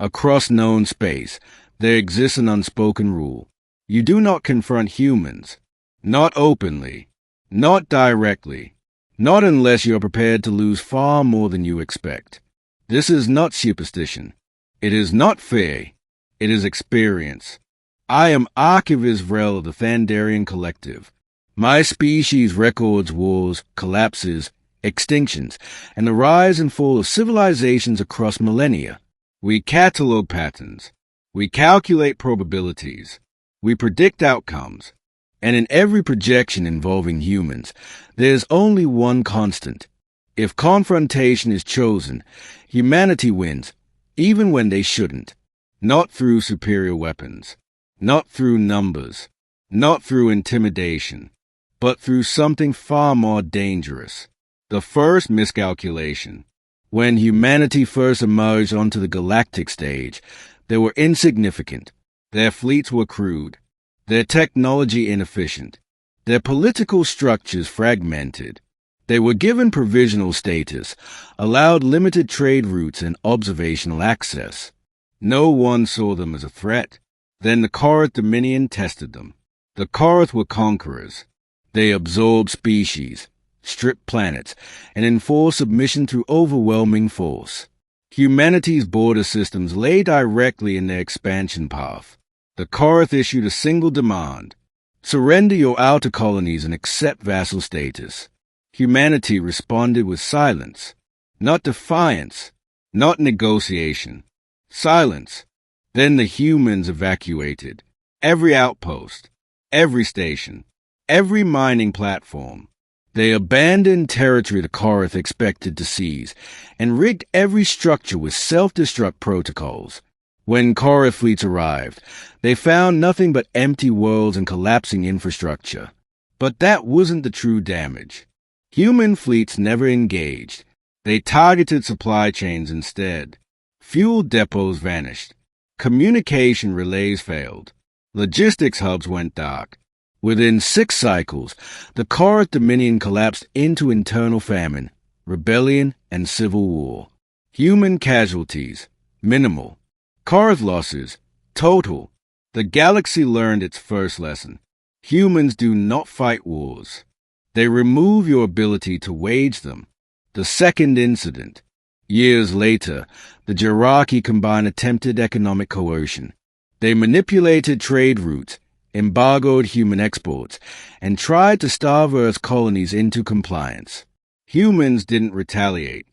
Across known space, there exists an unspoken rule. You do not confront humans. Not openly. Not directly. Not unless you are prepared to lose far more than you expect. This is not superstition. It is not fear. It is experience. I am Archivist Vrel of the Thandarian Collective. My species records wars, collapses, extinctions, and the rise and fall of civilizations across millennia. We catalog patterns. We calculate probabilities. We predict outcomes. And in every projection involving humans, there's only one constant. If confrontation is chosen, humanity wins, even when they shouldn't. Not through superior weapons. Not through numbers. Not through intimidation. But through something far more dangerous. The first miscalculation. When humanity first emerged onto the galactic stage, they were insignificant. Their fleets were crude. Their technology inefficient. Their political structures fragmented. They were given provisional status, allowed limited trade routes and observational access. No one saw them as a threat. Then the Korath Dominion tested them. The Korath were conquerors. They absorbed species, stripped planets, and enforced submission through overwhelming force. Humanity's border systems lay directly in their expansion path. The Korath issued a single demand: surrender your outer colonies and accept vassal status. Humanity responded with silence, not defiance, not negotiation. Silence. Then the humans evacuated. Every outpost, every station, every mining platform. They abandoned territory the Korath expected to seize and rigged every structure with self-destruct protocols. When Korath fleets arrived, they found nothing but empty worlds and collapsing infrastructure. But that wasn't the true damage. Human fleets never engaged. They targeted supply chains instead. Fuel depots vanished. Communication relays failed. Logistics hubs went dark. Within 6 cycles, the Korath Dominion collapsed into internal famine, rebellion, and civil war. Human casualties, minimal. Korath losses, total. The galaxy learned its first lesson. Humans do not fight wars. They remove your ability to wage them. The second incident. Years later, the Jaraki combined attempted economic coercion. They manipulated trade routes, embargoed human exports, and tried to starve Earth's colonies into compliance. Humans didn't retaliate.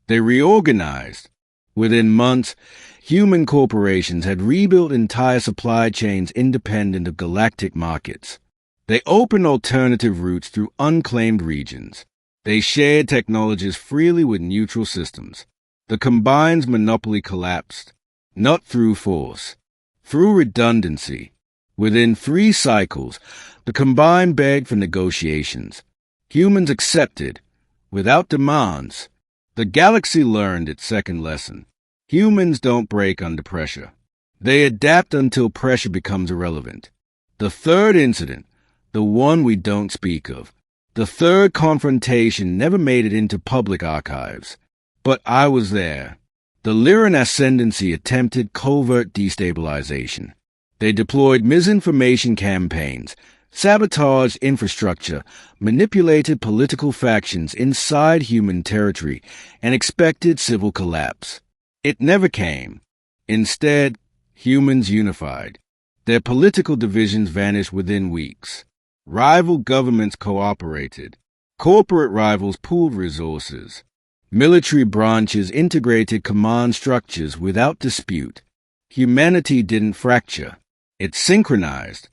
They reorganized. Within months, human corporations had rebuilt entire supply chains independent of galactic markets. They opened alternative routes through unclaimed regions. They shared technologies freely with neutral systems. The Combine's monopoly collapsed, not through force, through redundancy. Within 3 cycles, the Combine begged for negotiations. Humans accepted, without demands. The galaxy learned its second lesson. Humans don't break under pressure. They adapt until pressure becomes irrelevant. The third incident, the one we don't speak of, the third confrontation never made it into public archives. But I was there. The Lyran Ascendancy attempted covert destabilization. They deployed misinformation campaigns, sabotaged infrastructure, manipulated political factions inside human territory, and expected civil collapse. It never came. Instead, humans unified. Their political divisions vanished within weeks. Rival governments cooperated. Corporate rivals pooled resources. Military branches integrated command structures without dispute. Humanity didn't fracture. It synchronized.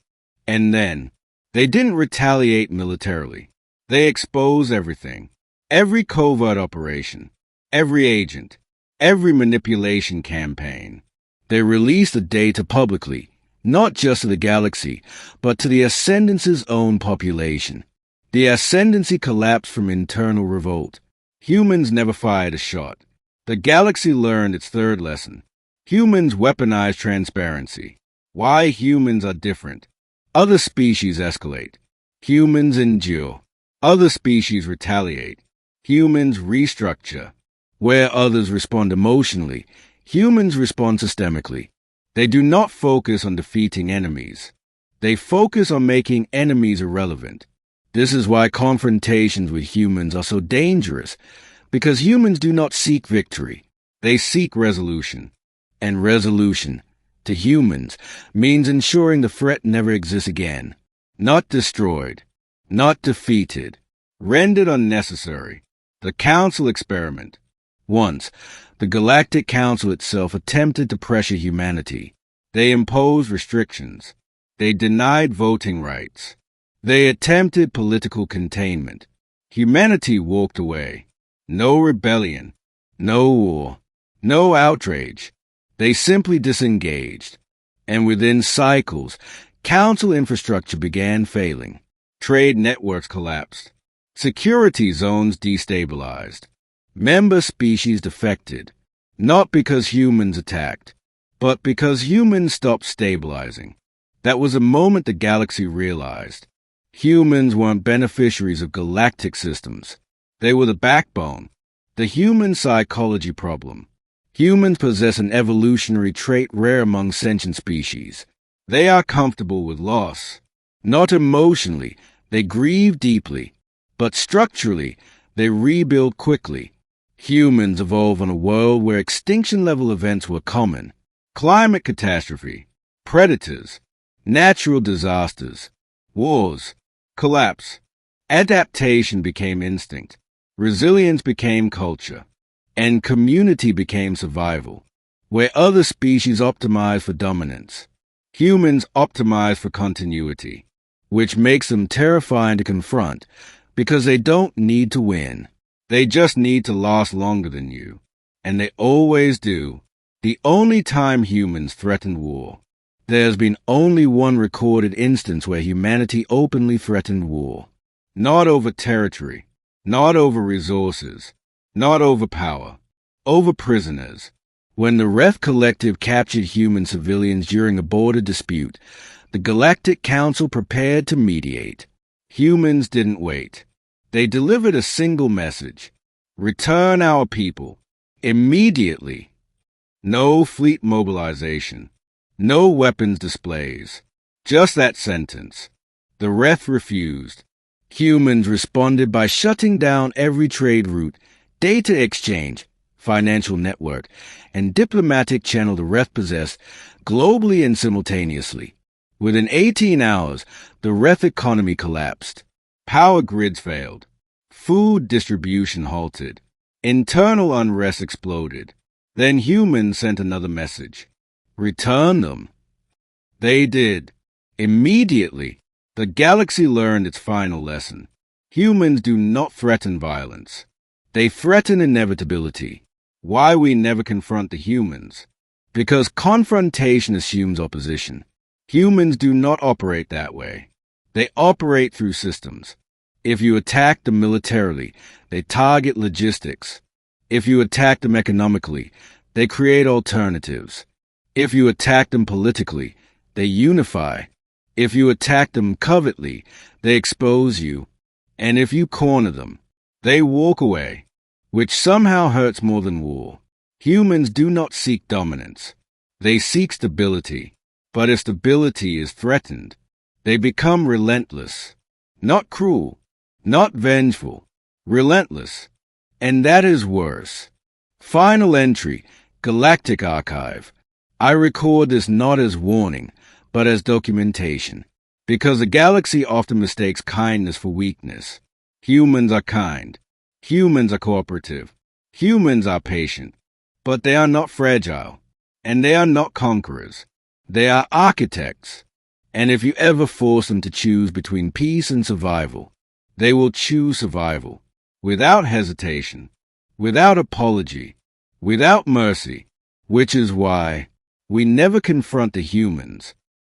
And then, they didn't retaliate militarily. They exposed everything. Every covert operation. Every agent. Every manipulation campaign. They released the data publicly, not just to the galaxy, but to the Ascendancy's own population. The Ascendancy collapsed from internal revolt. Humans never fired a shot. The galaxy learned its third lesson. Humans weaponize transparency. Why humans are different. Other species escalate. Humans endure. Other species retaliate. Humans restructure. Where others respond emotionally, Humans respond systemically. They do not focus on defeating enemies. They focus on making enemies irrelevant. This is why confrontations with humans are so dangerous, because humans do not seek victory. They seek resolution. And resolution, to humans, means ensuring the threat never exists again. Not destroyed. Not defeated. Rendered unnecessary. The Council experiment. Once, the Galactic Council itself attempted to pressure humanity. They imposed restrictions. They denied voting rights. They attempted political containment. Humanity walked away. No rebellion. No war. No outrage. They simply disengaged. And within cycles, Council infrastructure began failing. Trade networks collapsed. Security zones destabilized. Member species defected, not because humans attacked, but because humans stopped stabilizing. That was a moment the galaxy realized. Humans weren't beneficiaries of galactic systems. They were the backbone, the human psychology problem. Humans possess an evolutionary trait rare among sentient species. They are comfortable with loss. Not emotionally, they grieve deeply, but structurally, they rebuild quickly. Humans evolved in a world where extinction-level events were common. Climate catastrophe, predators, natural disasters, wars, collapse. Adaptation became instinct. Resilience became culture. And community became survival, where other species optimized for dominance. Humans optimize for continuity, which makes them terrifying to confront because they don't need to win. They just need to last longer than you. And they always do. The only time humans threatened war. There's been only one recorded instance where humanity openly threatened war. Not over territory. Not over resources. Not over power. Over prisoners. When the Wrath Collective captured human civilians during a border dispute, the Galactic Council prepared to mediate. Humans didn't wait. They delivered a single message. Return our people. Immediately. No fleet mobilization. No weapons displays. Just that sentence. The Wrath refused. Humans responded by shutting down every trade route, data exchange, financial network, and diplomatic channel the Wrath possessed globally and simultaneously. Within 18 hours, the Wrath economy collapsed. Power grids failed. Food distribution halted. Internal unrest exploded. Then humans sent another message. Return them. They did. Immediately, the galaxy learned its final lesson. Humans do not threaten violence. They threaten inevitability. Why we never confront the humans? Because confrontation assumes opposition. Humans do not operate that way. They operate through systems. If you attack them militarily, they target logistics. If you attack them economically, they create alternatives. If you attack them politically, they unify. If you attack them covertly, they expose you. And if you corner them, they walk away, which somehow hurts more than war. Humans do not seek dominance. They seek stability. But if stability is threatened, they become relentless. Not cruel, not vengeful, relentless. And that is worse. Final entry, Galactic Archive. I record this not as warning, but as documentation, because the galaxy often mistakes kindness for weakness. Humans are kind. Humans are cooperative. Humans are patient. But they are not fragile. And they are not conquerors. They are architects. And if you ever force them to choose between peace and survival, they will choose survival, without hesitation, without apology, without mercy, which is why we never confront the humans.